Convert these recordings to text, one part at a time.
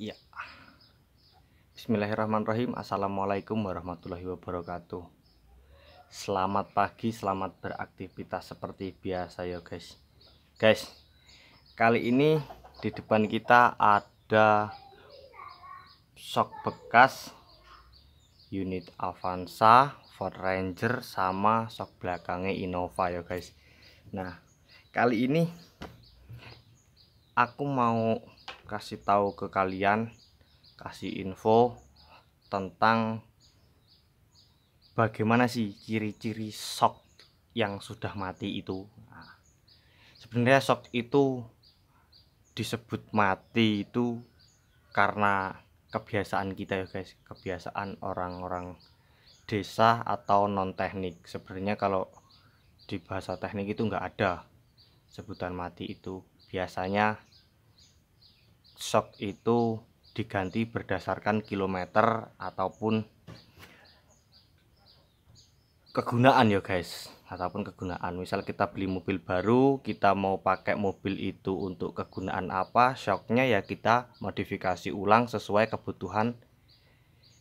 Iya. Bismillahirrahmanirrahim. Assalamualaikum warahmatullahi wabarakatuh. Selamat pagi, selamat beraktivitas seperti biasa ya guys. Guys, kali ini di depan kita ada shock bekas unit Avanza, Ford Ranger sama shock belakangnya Innova ya guys. Nah, kali ini aku mau kasih tahu ke kalian, kasih info tentang bagaimana sih ciri-ciri shock yang sudah mati itu. Nah, sebenarnya shock itu disebut mati itu karena kebiasaan kita ya guys, kebiasaan orang-orang desa atau non teknik. Sebenarnya kalau di bahasa teknik itu nggak ada sebutan mati itu. Biasanya shock itu diganti berdasarkan kilometer ataupun kegunaan ya guys, ataupun kegunaan. Misal kita beli mobil baru, kita mau pakai mobil itu untuk kegunaan apa, shocknya ya kita modifikasi ulang sesuai kebutuhan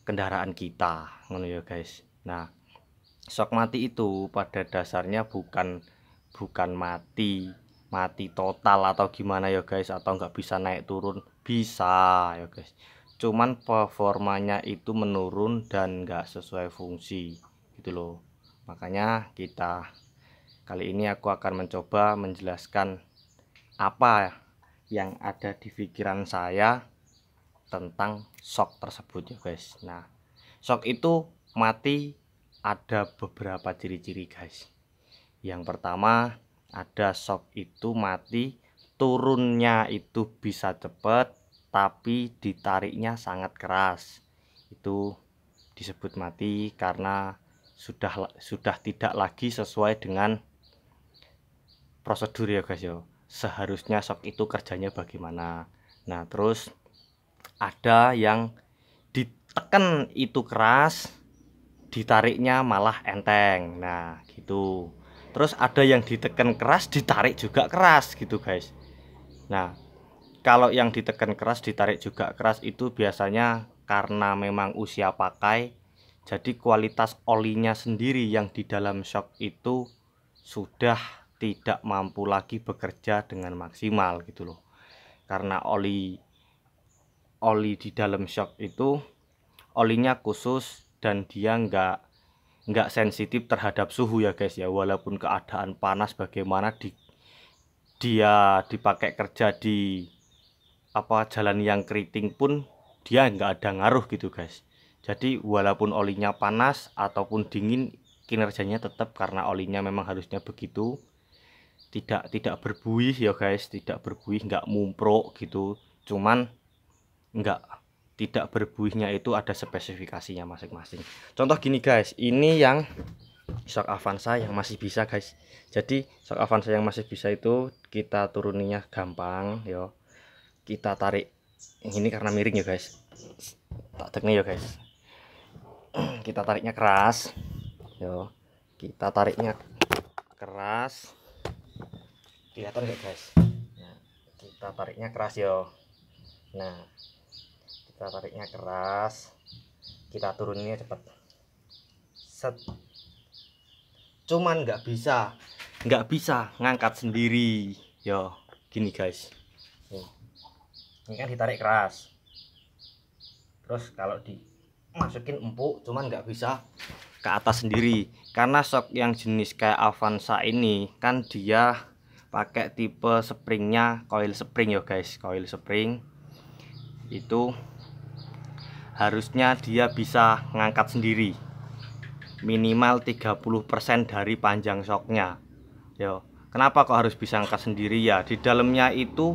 kendaraan kita, ngono ya guys. Nah, shock mati itu pada dasarnya bukan mati total atau gimana ya guys, atau nggak bisa naik turun, bisa ya guys, cuman performanya itu menurun dan nggak sesuai fungsi gitu loh. Makanya kali ini aku akan mencoba menjelaskan apa yang ada di pikiran saya tentang shock tersebut ya guys. Nah, shock itu mati ada beberapa ciri-ciri guys. Yang pertama, ada shock itu mati turunnya itu bisa cepat tapi ditariknya sangat keras. Itu disebut mati karena sudah tidak lagi sesuai dengan prosedur ya guys ya. Seharusnya shock itu kerjanya bagaimana. Nah, terus ada yang ditekan itu keras, ditariknya malah enteng. Nah, gitu. Terus ada yang ditekan keras, ditarik juga keras gitu guys. Nah, kalau yang ditekan keras, ditarik juga keras itu biasanya karena memang usia pakai. Jadi kualitas olinya sendiri yang di dalam shock itu sudah tidak mampu lagi bekerja dengan maksimal gitu loh. Karena oli di dalam shock itu olinya khusus dan dia nggak sensitif terhadap suhu ya guys ya. Walaupun keadaan panas bagaimana dia dipakai kerja di jalan yang keriting pun dia nggak ada ngaruh gitu guys. Jadi walaupun olinya panas ataupun dingin, kinerjanya tetap karena olinya memang harusnya begitu. Tidak berbuih ya guys, tidak berbuih, nggak mumprok gitu. Cuman tidak berbuihnya itu ada spesifikasinya masing-masing. Contoh gini guys, ini yang shock Avanza yang masih bisa guys. Jadi shock Avanza yang masih bisa itu kita turuninya gampang yo. Kita tarik ini karena miring ya guys. Tak teknik ya guys. Kita tariknya keras yo. Kita tariknya keras. Kelihatan nggak guys? Nah, kita tariknya keras yo. Nah, kita tariknya keras, kita turuninnya cepat. Set. Cuman nggak bisa ngangkat sendiri yo. Gini guys, ini kan ditarik keras, terus kalau dimasukin empuk cuman nggak bisa ke atas sendiri. Karena shock yang jenis kayak Avanza ini kan dia pakai tipe springnya coil spring ya guys. Coil spring itu harusnya dia bisa ngangkat sendiri minimal 30% dari panjang shocknya yo. Kenapa kok harus bisa angkat sendiri ya? Di dalamnya itu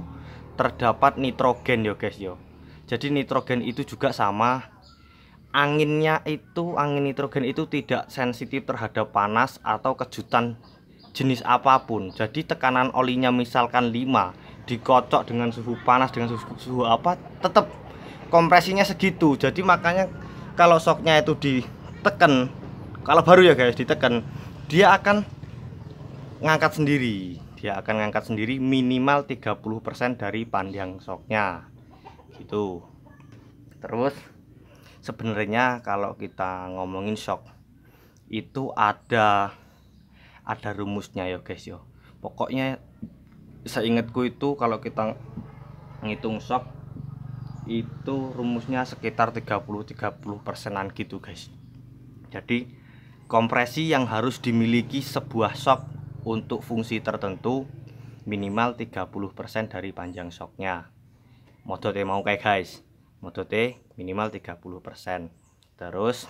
terdapat nitrogen ya guys yo. Jadi nitrogen itu juga sama, angin nitrogen itu tidak sensitif terhadap panas atau kejutan jenis apapun. Jadi tekanan olinya misalkan 5 dikocok dengan suhu panas, dengan suhu apa, tetap kompresinya segitu. Jadi makanya kalau shocknya itu ditekan, kalau baru ya guys, ditekan, dia akan ngangkat sendiri minimal 30% dari panjang shocknya gitu. Terus sebenarnya kalau kita ngomongin shock itu ada rumusnya ya guys yo. Pokoknya seingatku itu kalau kita ngitung shock itu rumusnya sekitar 30-30%an gitu guys. Jadi kompresi yang harus dimiliki sebuah shock untuk fungsi tertentu minimal 30% dari panjang shocknya. Modote mau kayak guys, modote minimal 30%. Terus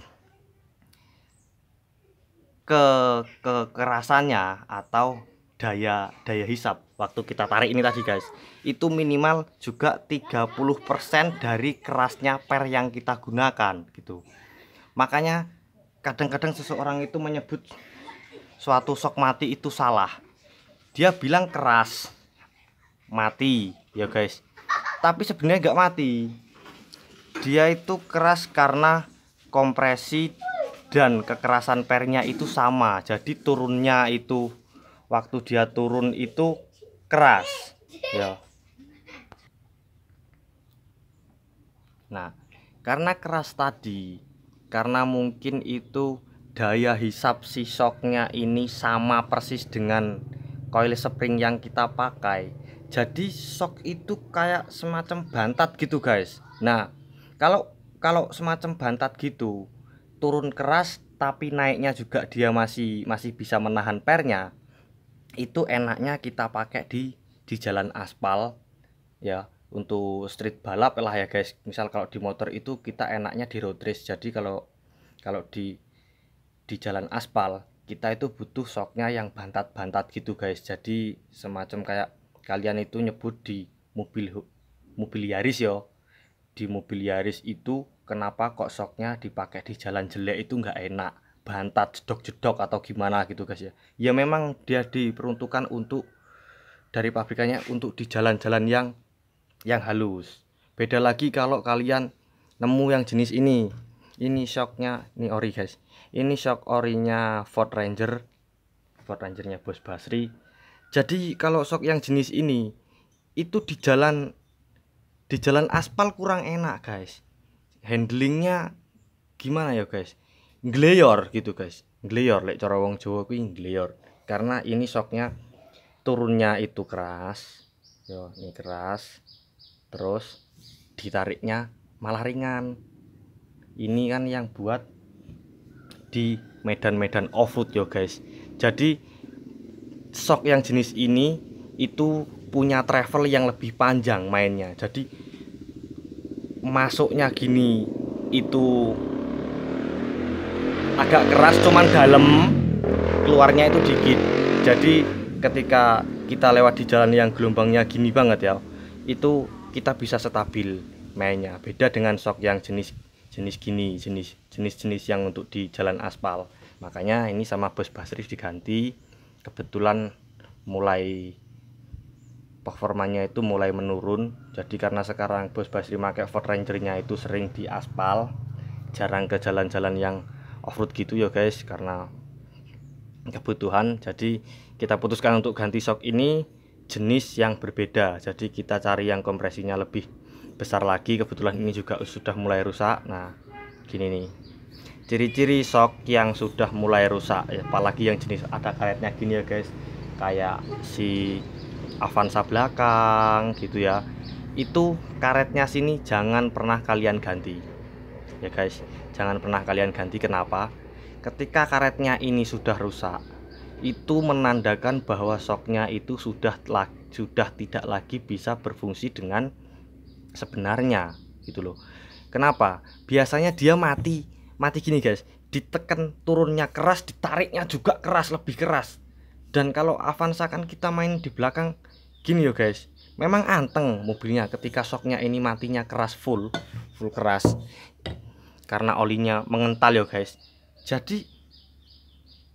kekerasannya atau daya hisap waktu kita tarik ini tadi guys, itu minimal juga 30% dari kerasnya per yang kita gunakan gitu. Makanya kadang-kadang seseorang itu menyebut suatu shock mati itu salah. Dia bilang keras mati ya guys, tapi sebenarnya nggak mati. Dia itu keras karena kompresi dan kekerasan pernya itu sama. Jadi turunnya itu waktu dia turun itu keras ya. Nah, karena keras tadi, karena mungkin itu daya hisap si shocknya ini sama persis dengan coil spring yang kita pakai, jadi shock itu kayak semacam bantat gitu guys. Nah, kalau semacam bantat gitu turun keras tapi naiknya juga dia masih bisa menahan pernya, itu enaknya kita pakai di jalan aspal ya, untuk street balap lah ya guys. Misal kalau di motor itu kita enaknya di road race. Jadi kalau di jalan aspal kita itu butuh shocknya yang bantat-bantat gitu guys. Jadi semacam kayak kalian itu nyebut di mobil Yaris yo. Di mobil Yaris itu kenapa kok shocknya dipakai di jalan jelek itu nggak enak, bantat jedok-jedok atau gimana gitu guys ya. Ya memang dia diperuntukkan untuk dari pabrikannya untuk di jalan-jalan yang halus. Beda lagi kalau kalian nemu yang jenis ini shocknya, ini ori guys, ini shock orinya Ford Rangernya Bos Basri. Jadi kalau shock yang jenis ini itu di jalan aspal kurang enak guys, handlingnya gimana ya guys, ngleyor gitu guys, ngleyor lek cara wong Jawa kuwi ngleyor. Karena ini shocknya turunnya itu keras yo, ini keras, terus ditariknya malah ringan. Ini kan yang buat di medan-medan off-road yo guys. Jadi shock yang jenis ini itu punya travel yang lebih panjang mainnya. Jadi masuknya gini itu agak keras cuman dalam, keluarnya itu dikit. Jadi ketika kita lewat di jalan yang gelombangnya gini banget ya, itu kita bisa stabil mainnya. Beda dengan shock yang jenis gini, jenis yang untuk di jalan aspal. Makanya ini sama Bos Basri diganti. Kebetulan mulai performanya itu mulai menurun. Jadi karena sekarang Bos Basri pakai Ford Rangernya itu sering di aspal, jarang ke jalan-jalan yang off-road gitu ya guys, karena kebutuhan. Jadi kita putuskan untuk ganti shock ini jenis yang berbeda. Jadi kita cari yang kompresinya lebih besar lagi. Kebetulan ini juga sudah mulai rusak. Nah gini nih ciri-ciri shock yang sudah mulai rusak ya, apalagi yang jenis ada karetnya gini ya guys, kayak si Avanza belakang gitu ya. Itu karetnya sini jangan pernah kalian ganti ya guys, jangan pernah kalian ganti. Kenapa? Ketika karetnya ini sudah rusak, itu menandakan bahwa shocknya itu sudah tidak lagi bisa berfungsi dengan sebenarnya gitu loh. Kenapa? Biasanya dia mati gini guys, ditekan turunnya keras, ditariknya juga keras, lebih keras. Dan kalau Avanza kan kita main di belakang gini ya guys, memang anteng mobilnya ketika shocknya ini matinya keras, full keras, karena olinya mengental ya guys. Jadi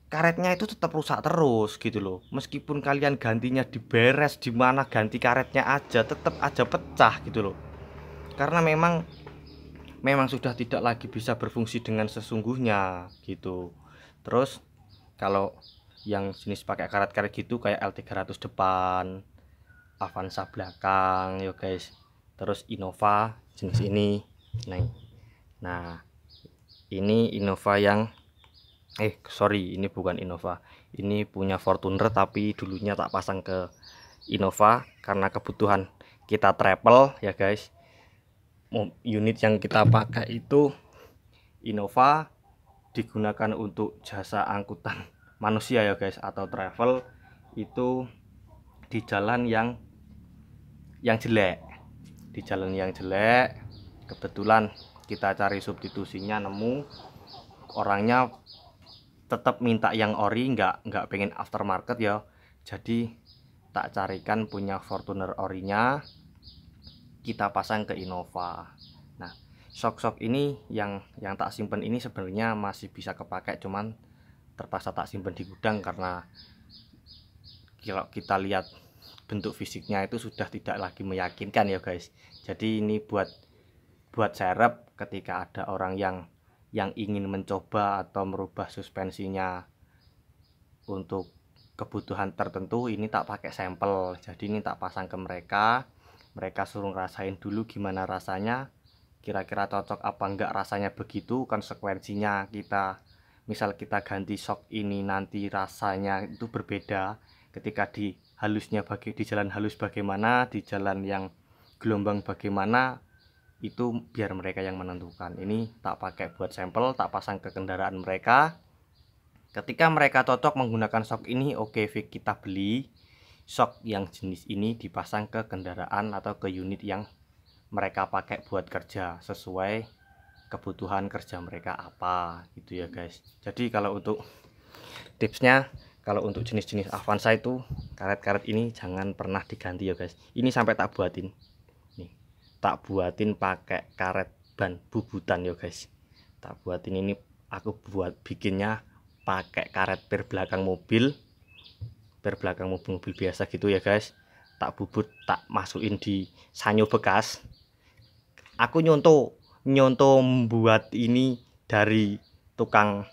karetnya itu tetap rusak terus gitu loh. Meskipun kalian gantinya diberes di mana, ganti karetnya aja tetap aja pecah gitu loh. Karena memang sudah tidak lagi bisa berfungsi dengan sesungguhnya gitu. Terus kalau yang jenis pakai karet-karet gitu kayak L300 depan, Avanza belakang ya guys, terus Innova jenis ini Nah, ini Innova yang sorry, ini bukan Innova, ini punya Fortuner tapi dulunya tak pasang ke Innova karena kebutuhan kita travel ya guys. Unit yang kita pakai itu Innova, digunakan untuk jasa angkutan manusia ya guys, atau travel itu di jalan yang jelek. Di jalan yang jelek kebetulan kita cari substitusinya, nemu orangnya tetap minta yang ori, nggak pengen aftermarket ya, jadi tak carikan punya Fortuner orinya, kita pasang ke Innova. Nah, shock ini yang tak simpen ini sebenarnya masih bisa kepakai, cuman terpaksa tak simpen di gudang karena kalau kita lihat bentuk fisiknya itu sudah tidak lagi meyakinkan ya guys. Jadi ini buat serep ketika ada orang yang ingin mencoba atau merubah suspensinya untuk kebutuhan tertentu, ini tak pakai sampel. Jadi ini tak pasang ke mereka suruh rasain dulu gimana rasanya, kira-kira cocok apa enggak rasanya. Begitu konsekuensinya kita misal kita ganti shock ini nanti rasanya itu berbeda ketika di halusnya, di jalan halus bagaimana, di jalan yang gelombang bagaimana, itu biar mereka yang menentukan. Ini tak pakai buat sampel, tak pasang ke kendaraan mereka. Ketika mereka cocok menggunakan shock ini, oke, kita beli shock yang jenis ini dipasang ke kendaraan atau ke unit yang mereka pakai buat kerja sesuai kebutuhan kerja mereka apa gitu ya guys. Jadi kalau untuk tipsnya, kalau untuk jenis-jenis Avanza itu karet-karet ini jangan pernah diganti ya guys. Ini sampai tak buatin nih, tak buatin pakai karet ban bubutan ya guys. Tak buatin ini, aku bikinnya pakai karet per belakang mobil biasa gitu ya guys. Tak bubut, tak masukin di sanyo bekas. Aku nyontoh membuat ini dari tukang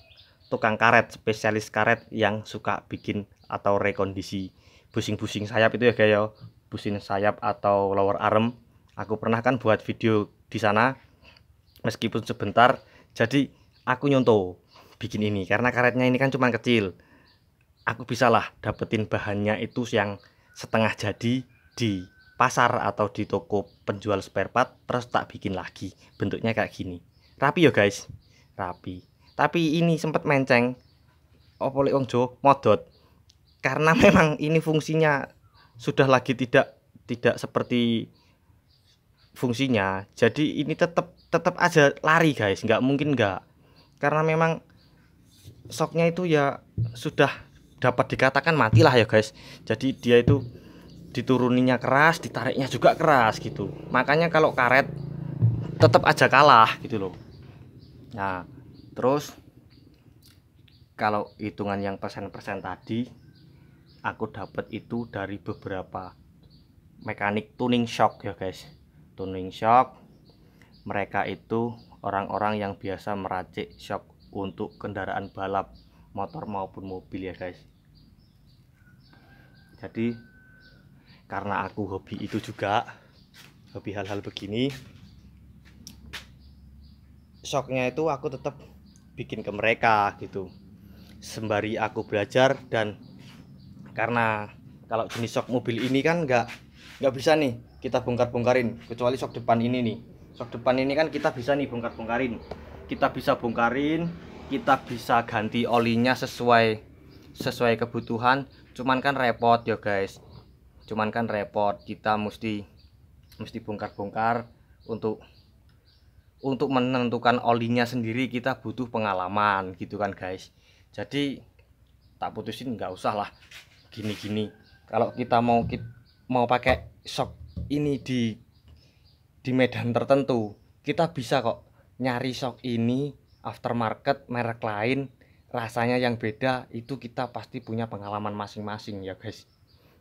karet, spesialis karet yang suka bikin atau rekondisi busing sayap itu ya guys ya, busing sayap atau lower arm. Aku pernah kan buat video di sana meskipun sebentar. Jadi aku nyontoh bikin ini karena karetnya ini kan cuma kecil, aku bisalah dapetin bahannya itu yang setengah jadi di pasar atau di toko penjual spare part, terus tak bikin lagi bentuknya kayak gini. Rapi ya guys, rapi. Tapi ini sempat menceng opo lek wong Jawa modot, karena memang ini fungsinya sudah lagi tidak seperti fungsinya. Jadi ini tetap aja lari guys, nggak mungkin nggak, karena memang shocknya itu ya sudah dapat dikatakan matilah ya guys. Jadi dia itu dituruninya keras, ditariknya juga keras gitu. Makanya kalau karet tetap aja kalah gitu loh. Nah, terus kalau hitungan yang persen tadi aku dapat itu dari beberapa mekanik tuning shock ya guys. Tuning shock, mereka itu orang-orang yang biasa meracik shock untuk kendaraan balap motor maupun mobil ya guys. Jadi karena aku hobi itu juga, hobi hal-hal begini, shocknya itu aku tetap bikin ke mereka gitu sembari aku belajar. Dan karena kalau jenis shock mobil ini kan nggak bisa nih kita bongkarin, kecuali shock depan ini nih. Shock depan ini kan kita bisa nih bongkarin, kita bisa ganti olinya sesuai kebutuhan. Cuman kan repot ya guys, kita mesti bongkar untuk menentukan olinya sendiri. Kita butuh pengalaman gitu kan guys. Jadi tak putusin nggak usah lah gini-gini. Kalau kita mau pakai shock ini di medan tertentu, kita bisa kok nyari shock ini aftermarket merek lain, rasanya yang beda. Itu kita pasti punya pengalaman masing-masing ya guys,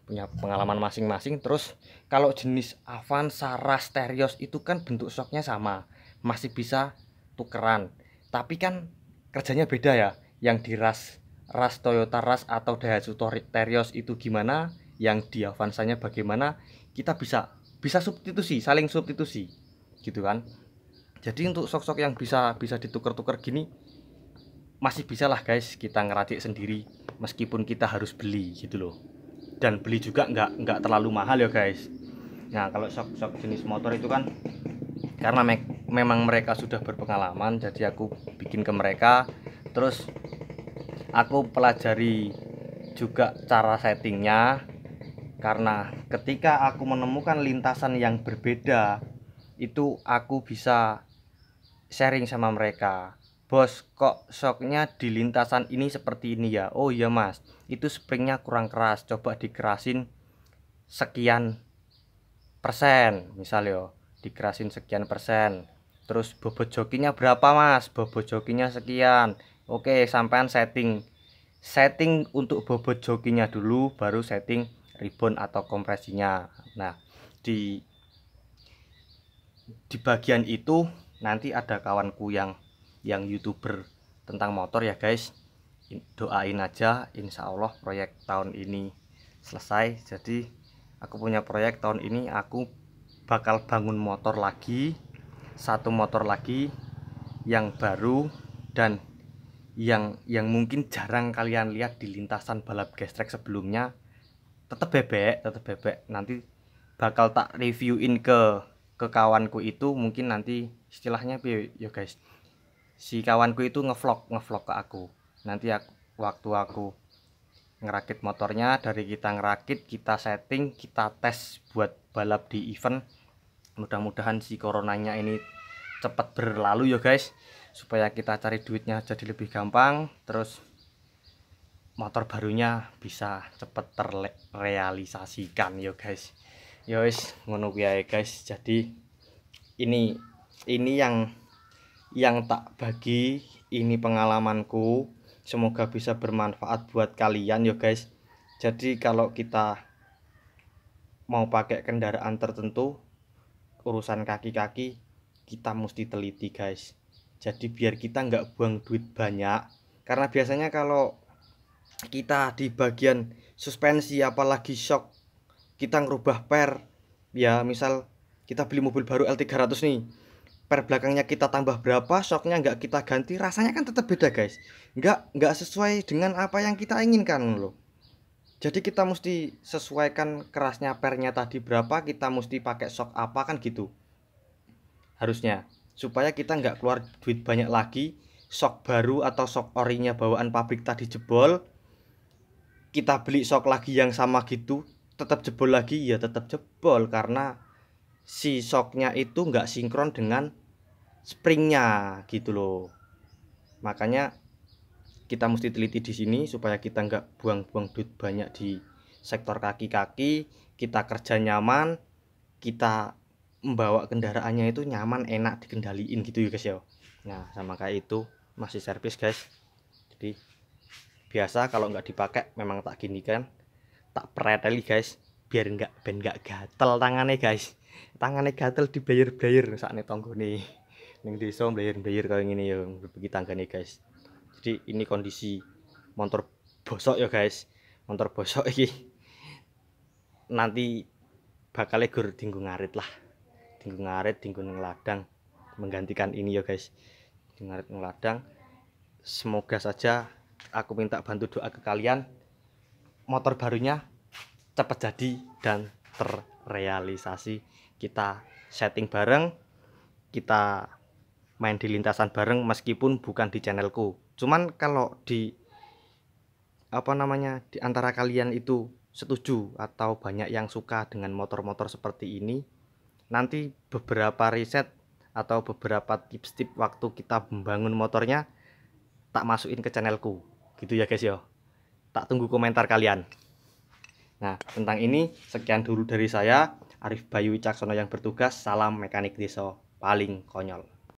punya pengalaman masing-masing. Terus kalau jenis Avanza, Rush, Terios itu kan bentuk shocknya sama, masih bisa tukeran, tapi kan kerjanya beda ya. Yang di Rush Toyota Rush atau Daihatsu Terios itu gimana, yang di Avanzanya bagaimana, kita bisa substitusi, saling substitusi gitu kan. Jadi untuk sok-sok yang bisa ditukar-tukar gini masih bisa lah guys kita ngeracik sendiri, meskipun kita harus beli gitu loh. Dan beli juga nggak terlalu mahal ya guys. Nah kalau sok-sok jenis motor itu kan karena memang mereka sudah berpengalaman, jadi aku bikin ke mereka, terus aku pelajari juga cara settingnya. Karena ketika aku menemukan lintasan yang berbeda, itu aku bisa sharing sama mereka, bos kok shocknya di lintasan ini seperti ini ya. Oh iya mas, itu springnya kurang keras, coba dikerasin sekian persen misal yo, dikerasin sekian persen. Terus bobot jokinya berapa mas, bobot jokinya sekian. Oke, sampean setting untuk bobot jokinya dulu, baru setting ribbon atau kompresinya. Nah di bagian itu nanti ada kawanku yang youtuber tentang motor ya guys. Doain aja, insya Allah proyek tahun ini selesai. Jadi aku punya proyek tahun ini, aku bakal bangun motor lagi, satu motor lagi yang baru dan yang mungkin jarang kalian lihat di lintasan balap gestrek sebelumnya. Tetap bebek nanti bakal tak reviewin ke kawanku itu. Mungkin nanti istilahnya ya guys, si kawanku itu ngevlog ke aku. Nanti waktu aku ngerakit motornya, dari kita ngerakit, kita setting, kita tes buat balap di event. Mudah-mudahan si coronanya ini cepat berlalu ya guys, supaya kita cari duitnya jadi lebih gampang, terus motor barunya bisa cepet terrealisasikan yo guys. Yo wis ngono kuwi guys. Jadi ini yang tak bagi, ini pengalamanku, semoga bisa bermanfaat buat kalian yo guys. Jadi kalau kita mau pakai kendaraan tertentu, urusan kaki-kaki kita mesti teliti guys. Jadi biar kita nggak buang duit banyak, karena biasanya kalau kita di bagian suspensi apalagi shock, kita ngerubah per, ya misal kita beli mobil baru L300 nih, per belakangnya kita tambah berapa, shocknya nggak kita ganti, rasanya kan tetap beda guys, nggak sesuai dengan apa yang kita inginkan loh. Jadi kita mesti sesuaikan kerasnya pernya tadi berapa, kita mesti pakai shock apa kan gitu harusnya, supaya kita nggak keluar duit banyak lagi. Shock baru atau shock orinya bawaan pabrik tadi jebol, kita beli shock lagi yang sama gitu, tetap jebol lagi, ya tetap jebol karena si shocknya itu nggak sinkron dengan springnya gitu loh. Makanya kita mesti teliti di sini supaya kita nggak buang-buang duit banyak di sektor kaki-kaki, kita kerja nyaman, kita membawa kendaraannya itu nyaman, enak dikendaliin gitu ya guys ya. Nah sama kayak itu masih servis guys. Jadi biasa kalau nggak dipakai memang tak gini kan, tak preteli guys, biar nggak gatel tangannya guys. Tangannya gatel dibayar sakne tonggone ning desa, bayar kayak gini ya berbagi tanggane guys. Jadi ini kondisi motor bosok ya guys. Motor bosok iki nanti bakal gur dinggo ngarit lah, dinggo ngeladang menggantikan ini ya guys, ngarit ngeladang. Semoga saja, aku minta bantu doa ke kalian, motor barunya cepat jadi dan terrealisasi. Kita setting bareng, kita main di lintasan bareng, meskipun bukan di channelku. Cuman kalau di di antara kalian itu setuju atau banyak yang suka dengan motor-motor seperti ini, nanti beberapa riset atau beberapa tips-tips waktu kita membangun motornya tak masukin ke channelku gitu ya guys ya. Tak tunggu komentar kalian. Nah tentang ini sekian dulu dari saya, Arif Bayu Wicaksono yang bertugas. Salam mekanik desa paling konyol.